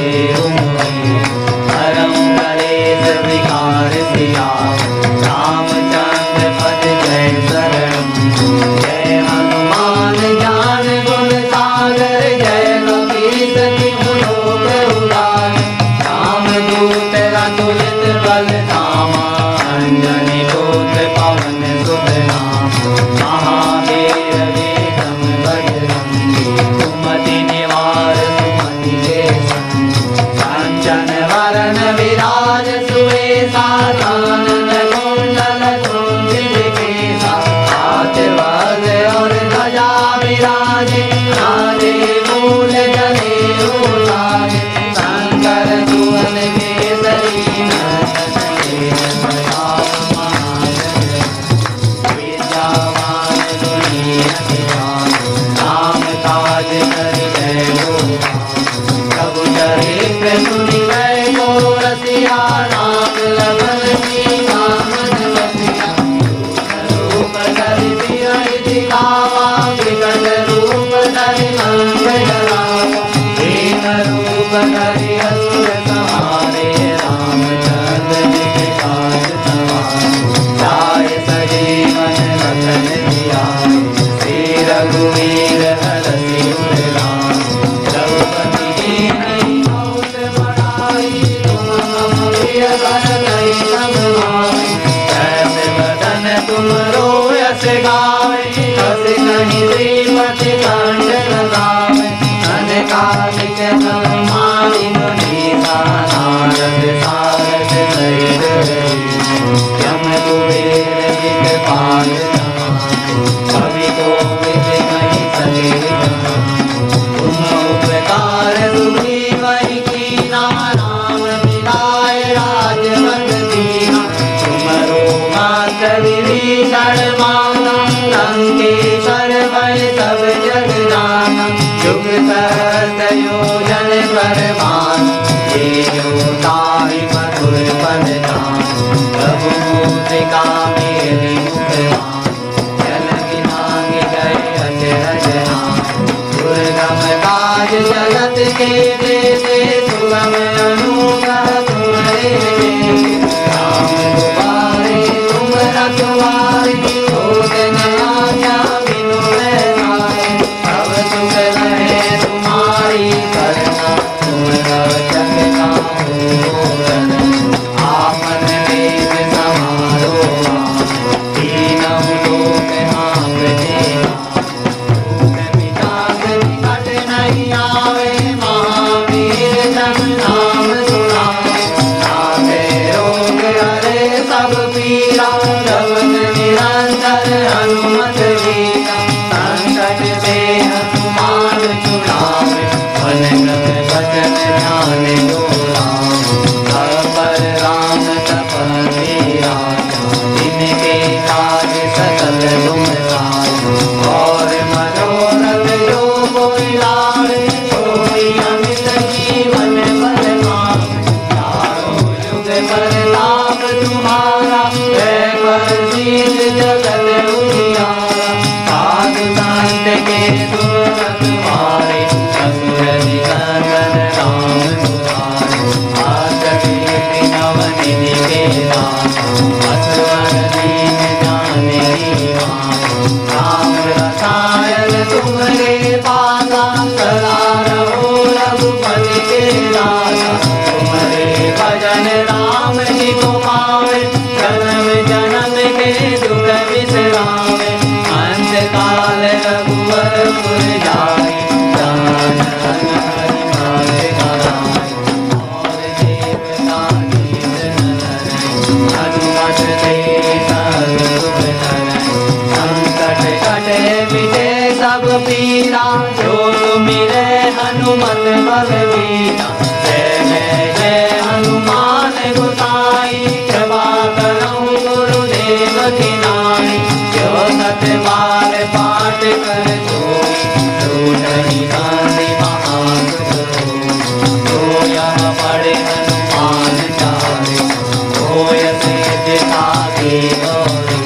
देहु मोहि हरं कलेश विकार सियावै रामचंद्र पद जय शरणं जय हनुमान ज्ञान गुण सागर जय कपीस तिहु लोक उजागर रामदूत अतुलित बल धामा अंजनी पुत्र पवन सुत नामा महावीर विक्रम बजरंगी सुमति निवार सुमति के कंचन वरण विराज सुवेशा कानन कुंडल कुंचित केसा हाथ वज्र और ध्वजा विराजे नारे मूल जनेऊ साजे शंकर सुवन केसरी नंदन केसरी विद्यावान गुणी अति राम काज करि जय प्रभु चरित्र सुनि गो रसिया राम लखन सीता मन बसिया रूप धरि सियहि दिखावा विकट रूप धरि अंग जरावा दीन रूप धरि असुर संहारे रामचंद्र जी के काज सवारे जाय सजीवन लखन जियाए श्री रघुवीर हरषि उर लाए द्रौपदी की नई बहुत बड़ाई तुम मम प्रिय भरतहि सब भाई जैसे बदन तुम रोयस गावे बस कहीं श्रीमति कंठ लगावे अनकालिक सम्मानि मुनीसा नारद सारद सहित यम कुबेर दिखपाल कवि कोविद कहि सके तुम उपकार सुग्रीवहि कीना राम मिलाय राजपद दीना तुमरो मात्र विभीषण माना लंकेश्वर भय सब जग जाना जुग सहस्र योजन पर भानु तेजो ताहि मधुर पद जानु प्रभु मुद्रिका मेलि मुख भानु जल बिनांग गए अचरज नाम दुर्गम काज जगत के देते सुगम अनुग्रह तुम्हारे राम दुआरे तुम रखवारे होत न आज्ञा बिनु पैसारे अब सुख रहे तुम्हारी करना तुम रक्षक काहू आपन वेद समारो तीनों लोक हाँकते भूख पिशाच निकट नहीं आवे महावीर जब नाम सुनावे नाथे रोग हरे सब पीरा जपत निरंतर हनुमत वीरा संकट से हनुमान छुड़ावे मन वचन ध्यान जो लावे पर राम तपस्वी राजा जिनके काज सकल तुम साजा और मनोरथ जो कोई लावे कोई अमित जीवन बल पावे चारों युग प्रताप तुम्हारा है प्रसिद्ध जगत उजियारा साधु संत के सुर तुम्हारे असुर निकंदन राम दुलारे आसुर नवनिधि के दाता असवर दीन जाने राम रसायन तुम्हारे पासा सदा रहो रघुपति के दाता तुम्हारे भजन राम जी को पावे जन्म जन्म के दुख विसरावे अंत काल रघुवर पुर जाए जान हरि हरि गाए और देवता गीत नर हनुमत से सर्व सुख धरै संकट कटे मिटे सब पीरा जो सुमिरै हनुमत बलवीरा जय जय हनुमान गोसाई कृपा करहु गुरुदेव की नाई जो सत बार पाठ कर सोई टूटहि गांधी महासुख तो यह पढ़े हनुमान चारे होय सिद्धि साखी गौरी